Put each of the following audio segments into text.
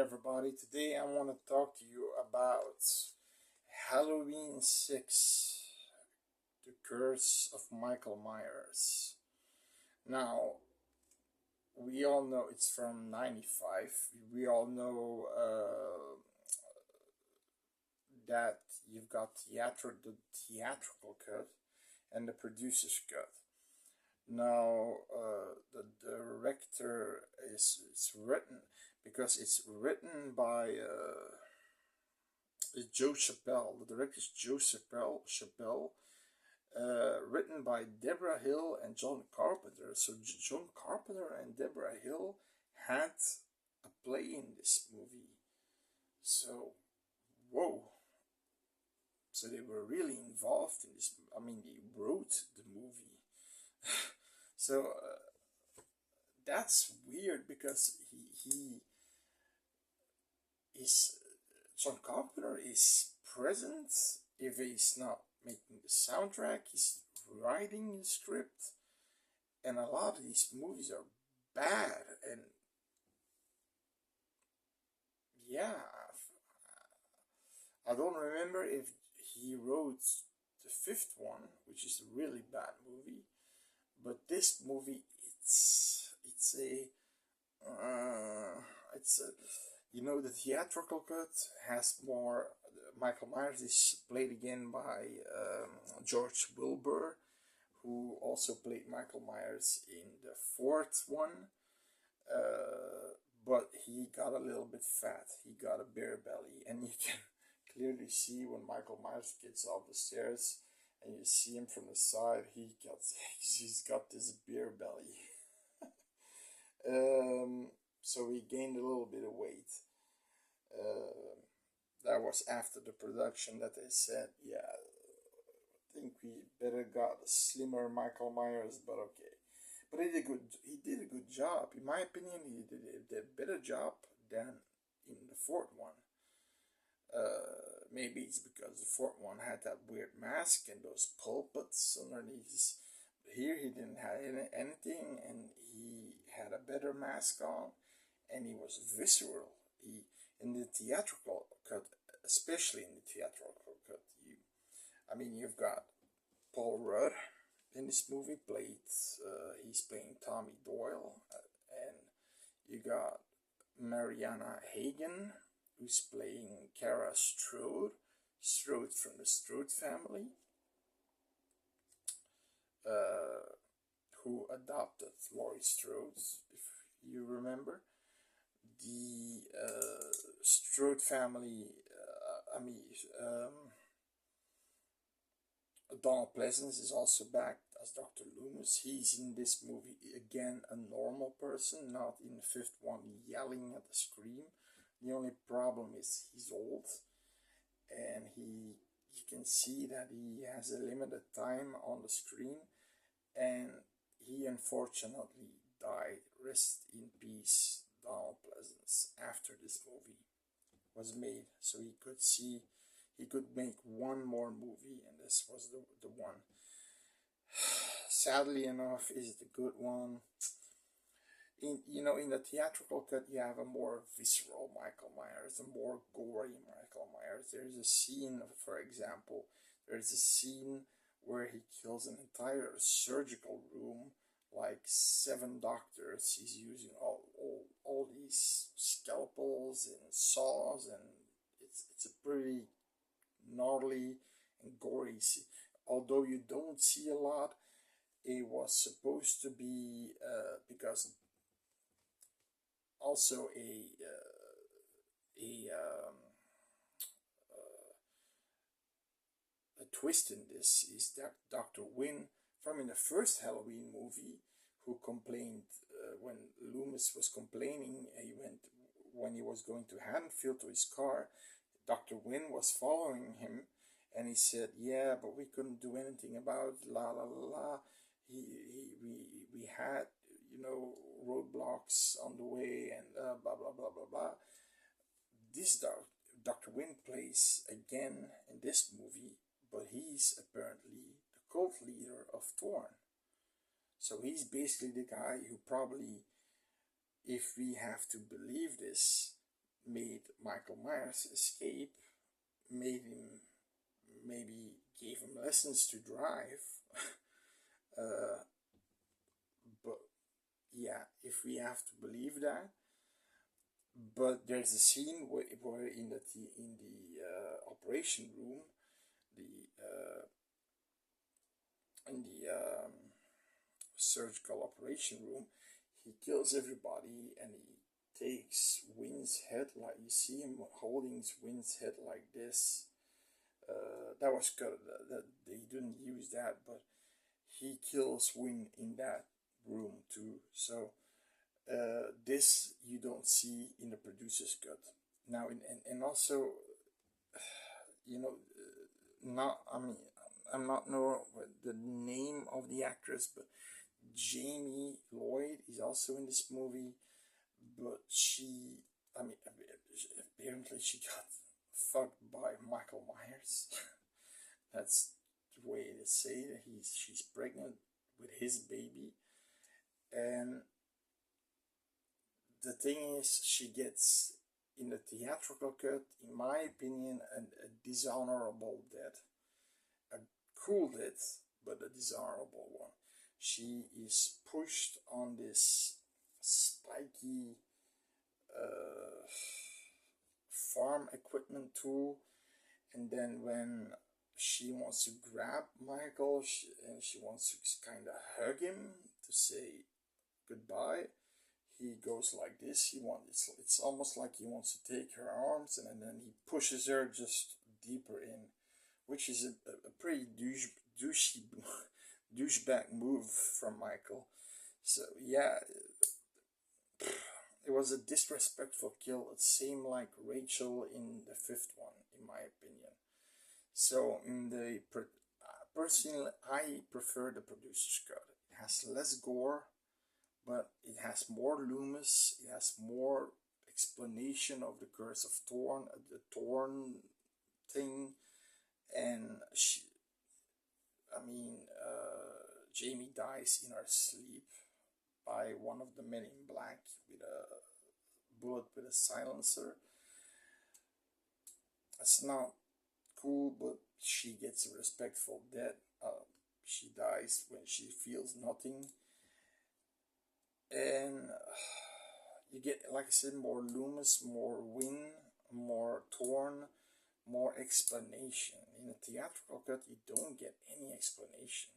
everybody. Today I want to talk to you about Halloween 6, The Curse of Michael Myers. Now, we all know it's from 95. We all know that you've got the theatrical cut and the producer's cut. Now, the director is written because it's written by Joe Chappelle. The director is Joe Chappelle, written by Deborah Hill and John Carpenter. So John Carpenter and Deborah Hill had a play in this movie. So, whoa. So they were really involved in this. I mean, they wrote the movie. So that's weird because he is John Carpenter is present. If he's not making the soundtrack, he's writing the script, and a lot of these movies are bad. And yeah, I don't remember if he wrote the fifth one, which is a really bad movie. But this movie, it's a the theatrical cut has more. Michael Myers is played again by George Wilbur, who also played Michael Myers in the fourth one. But he got a little bit fat. He got a bear belly, and you can clearly see when Michael Myers gets off the stairs and you see him from the side, he's got this beer belly. So he gained a little bit of weight. That was after the production that they said, yeah, I think we better got a slimmer Michael Myers, but okay. But he did a good job. In my opinion, he did a better job than in the fourth one. Maybe it's because the fourth one had that weird mask and those pulpits underneath. Here he didn't have anything, and he had a better mask on, and he was visceral. In the theatrical cut, especially in the theatrical cut, you've got Paul Rudd in this movie he's playing Tommy Doyle, and you got Mariana Hagen, who's playing Kara Strode from the Strode family, who adopted Laurie Strode, if you remember. The Strode family, Donald Pleasence is also back as Dr. Loomis. He's in this movie again a normal person, not in the fifth one yelling at the screen. The only problem is he's old, and you can see that he has a limited time on the screen, and he unfortunately died. Rest in peace, Donald Pleasence, after this movie was made, so he could make one more movie, and this was the one. Sadly enough, is it a good one? In the theatrical cut, you have a more visceral Michael Myers, a more gory Michael Myers. There's a scene, for example, where he kills an entire surgical room, like 7 doctors. He's using all these scalpels and saws, and it's a pretty gnarly and gory scene. Although you don't see a lot, it was supposed to be because also a twist in this is that Dr. Wynn, from in the first Halloween movie, who complained when Loomis was complaining, when he was going to Haddonfield to his car. Dr. Wynn was following him, and he said, "Yeah, but we couldn't do anything about it, la la la la. We had roadblocks on the way, and blah blah blah blah blah." This Dr. Wynn plays again in this movie, but he's apparently the cult leader of Thorn. So he's basically the guy who probably, if we have to believe this, made Michael Myers escape, made him, maybe gave him lessons to drive. uh, but yeah, if we have to believe that. But there's a scene where in the operation room, the in the surgical operation room, he kills everybody and he takes Win's head, like you see him holding Win's head like this. That was good. That they didn't use that, but he kills Win in that room too. So this you don't see in the producer's cut. Now, and also, you know, not I mean, I'm not know the name of the actress, but Jamie Lloyd is also in this movie. But she, I mean, apparently she got fucked by Michael Myers. That's the way they say that she's pregnant with his baby, and the thing is, she gets in the theatrical cut, in my opinion, a dishonorable death. A cool death, but a dishonorable one. She is pushed on this spiky uh, farm equipment tool, and then when she wants to grab Michael and she wants to kind of hug him to say goodbye, he goes like this. It's almost like he wants to take her arms, and then he pushes her just deeper in, which is a pretty douchebag move from Michael. So yeah, it was a disrespectful kill. It seemed like Rachel in the fifth one, in my opinion. So in the personally, I prefer the producer's cut. It has less gore, but it has more Loomis. It has more explanation of the curse of Thorn, the Thorn thing, and I mean, Jamie dies in her sleep by one of the men in black with a bullet with a silencer. It's not cool, but she gets a respectful death. She dies when she feels nothing, and you get, like I said, more Loomis, more Win, more Thorn, more explanation. In the theatrical cut, you don't get any explanation.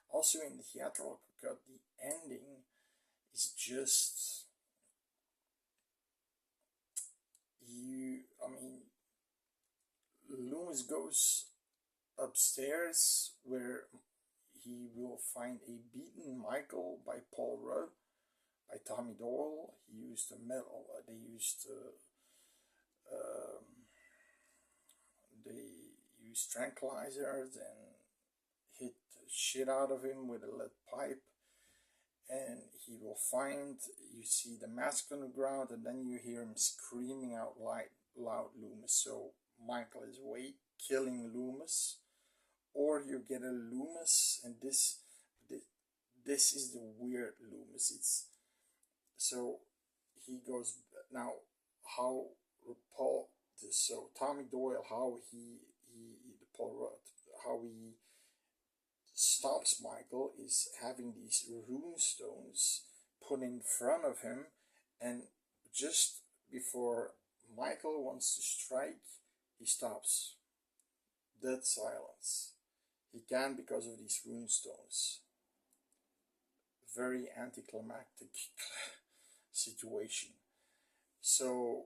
Also, in the theatrical cut, the ending is just I mean, Loomis goes upstairs where he will find a beaten Michael by Paul Rudd, by Tommy Doyle. He used the metal. Um, they used tranquilizers and hit the shit out of him with a lead pipe. And he will find, you see the mask on the ground, and then you hear him screaming out loud Loomis. So Michael is awake, killing Loomis, or you get a Loomis, and this is the weird Loomis. It's so he goes now. How Paul? So Tommy Doyle, how he Paul Rudd, how he stops Michael is having these rune stones put in front of him, and just before Michael wants to strike, he stops. Dead silence. He can because of these rune stones. Very anticlimactic situation. So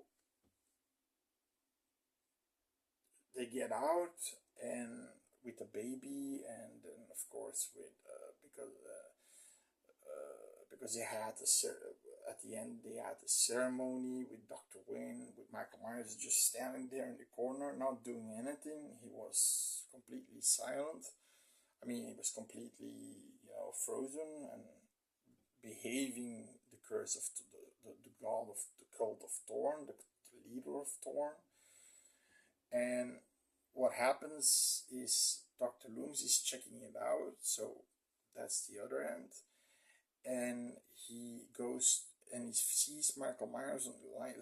they get out and with the baby, and then of course with because they had at the end they had a ceremony with Dr. Wayne, with Michael Myers just standing there in the corner, not doing anything. He was completely silent. I mean, he was completely, frozen and behaving the curse of the god of the cult of Thorn, the leader of Thorn. And what happens is Dr. Loomis is checking it out, so that's the other end. And he goes and he sees Michael Myers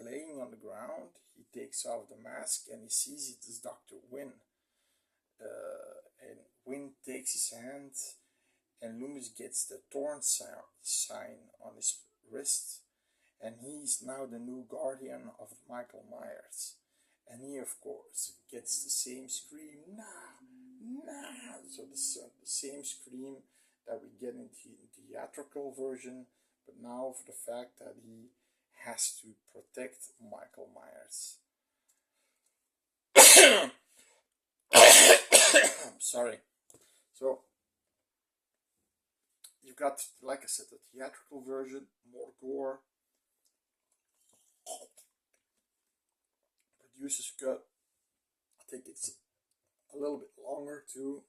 laying on the ground. He takes off the mask and he sees it as Dr. Wynn. And Wynn takes his hand, and Loomis gets the Thorn sign on his wrist, and he's now the new guardian of Michael Myers. And he, of course, gets the same scream, nah, nah. So the same scream that we get in the theatrical version, but now for the fact that he has to protect Michael Myers. Sorry. So you've got, like I said, the theatrical version, more gore. Producer's cut, I think it's a little bit longer too,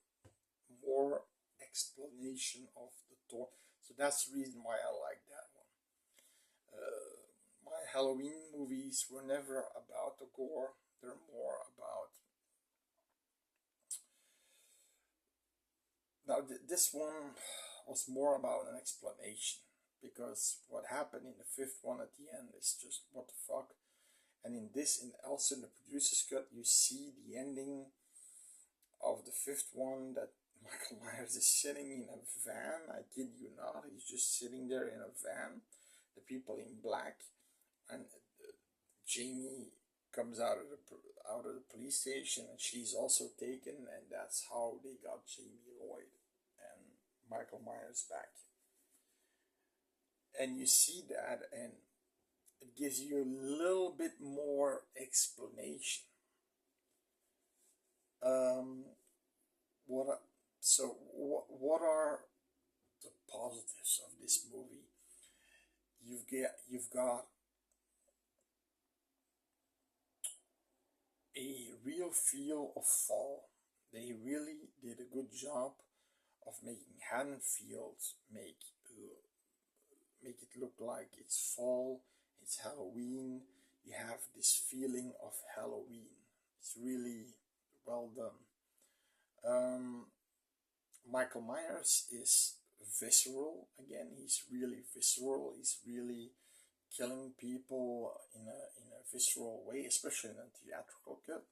more explanation of the Thorn. So that's the reason why I like that one. My Halloween movies were never about the gore. They're more about. Now this one was more about an explanation, because what happened in the fifth one at the end is just what the fuck. And also in the producer's cut, you see the ending of the fifth one, that Michael Myers is sitting in a van. I kid you not, he's just sitting there in a van. The people in black, and Jamie comes out of the police station, and she's also taken, and that's how they got Jamie Lloyd and Michael Myers back. And you see that, and it gives you a little bit more explanation. What are the positives of this movie? You've got a real feel of fall. They really did a good job of making Haddonfield make it look like it's fall, it's Halloween. You have this feeling of Halloween. It's really well done. Michael Myers is visceral. Again, he's really visceral. He's really killing people in a visceral way, especially in a theatrical cut.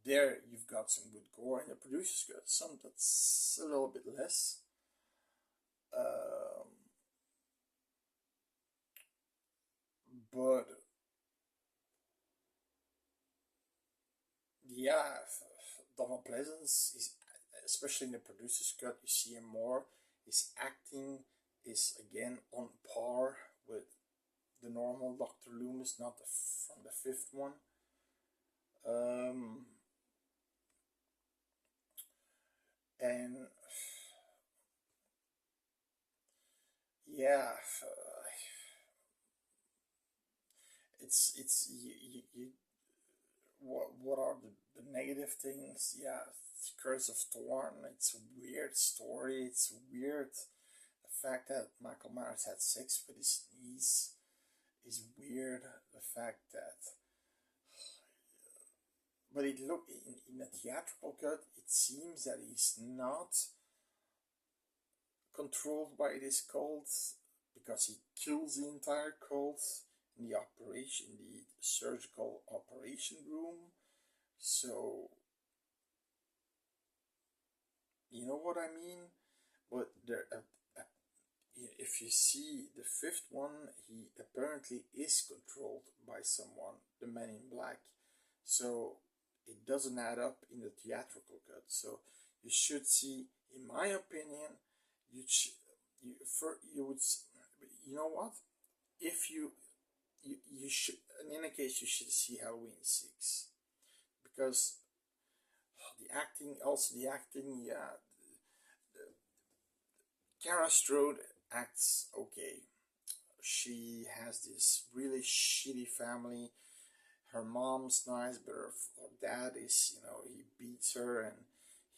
There you've got some good gore in the producer's cut. Some that's a little bit less. But yeah, Donald Pleasence is, especially in the producer's cut, you see him more. His acting is again on par with the normal Dr. Loomis, not from the fifth one. And yeah, it's you what are the negative things? Yeah, Curse of Thorn. It's a weird story. It's weird. The fact that Michael Myers had sex with his niece is weird. The fact that, but it look in a theatrical cut, it seems that he's not controlled by this cult, because he kills the entire cult in the surgical operation room. So you know what I mean. But there, if you see the fifth one, he apparently is controlled by someone, the Man in Black. So it doesn't add up in the theatrical cut. So you should see, in my opinion, you would, you know what? If you should, in any case, you should see Halloween 6, because the acting, yeah. Kara Strode acts okay. She has this really shitty family. Her mom's nice, but her dad is, he beats her, and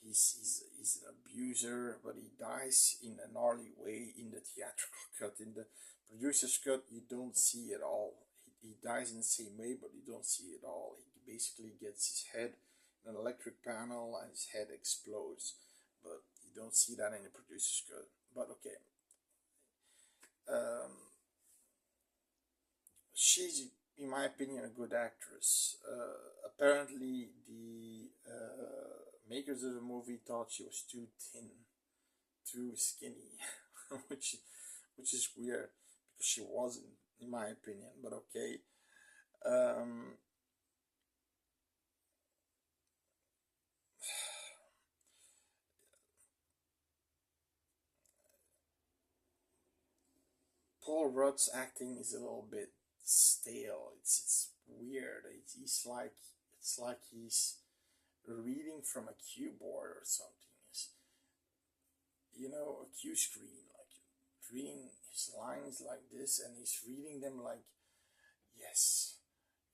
he's an abuser, but he dies in a gnarly way in the theatrical cut. In the producer's cut, you don't see it all. He dies in the same way, but you don't see it all. He basically gets his head in an electric panel, and his head explodes, but you don't see that in the producer's cut. But okay, Um, she's, in my opinion, a good actress. Apparently, the makers of the movie thought she was too thin, too skinny, which which is weird because she wasn't, in my opinion. But okay. Um, Paul Rudd's acting is a little bit stale. It's weird. It's like he's reading from a keyboard or something. A cue screen, like reading his lines like this, and he's reading them like, yes,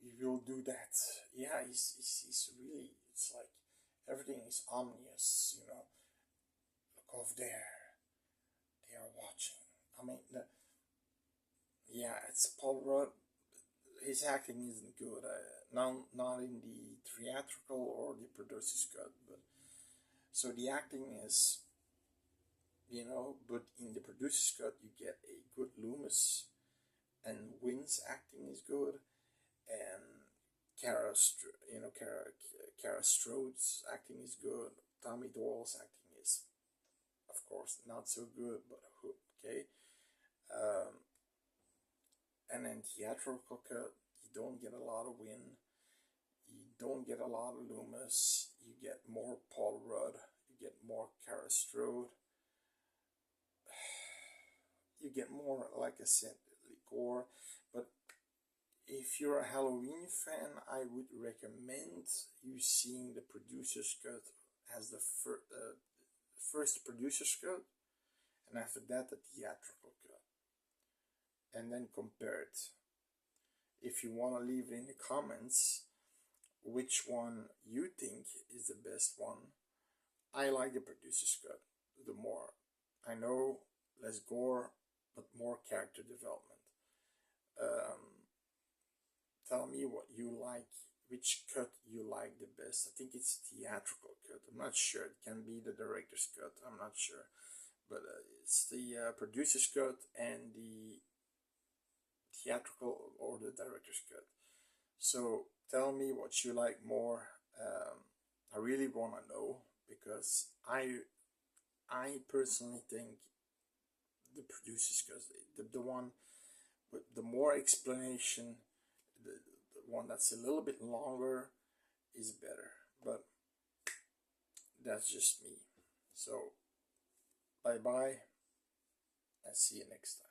we will do that. Yeah, he's really. It's like everything is ominous. Look over there. They are watching. I mean, yeah, it's Paul Rudd. His acting isn't good. Not in the theatrical or the producer's cut, but so the acting is, but in the producer's cut you get a good Loomis, and Wynn's acting is good, and Kara Strode's acting is good. Tommy Doyle's acting is, of course, not so good, but okay. Um, and then theatrical cut, you don't get a lot of Wynn, you don't get a lot of Loomis, you get more Paul Rudd, you get more Kara Strode, you get more, like I said, gore. But if you're a Halloween fan, I would recommend you seeing the producer's cut as the first producer's cut, and after that the theatrical cut, and then compare it. If you want to leave it in the comments which one you think is the best one. I like the producer's cut the more. I know less gore, but more character development. Um, Tell me what you like, which cut you like the best. I think it's theatrical cut. I'm not sure. It can be the director's cut. I'm not sure, but it's the producer's cut and the theatrical or the director's cut. So tell me what you like more. I really want to know because I personally think the producers, because the one with the more explanation, the one that's a little bit longer is better. But that's just me. So bye bye, and see you next time.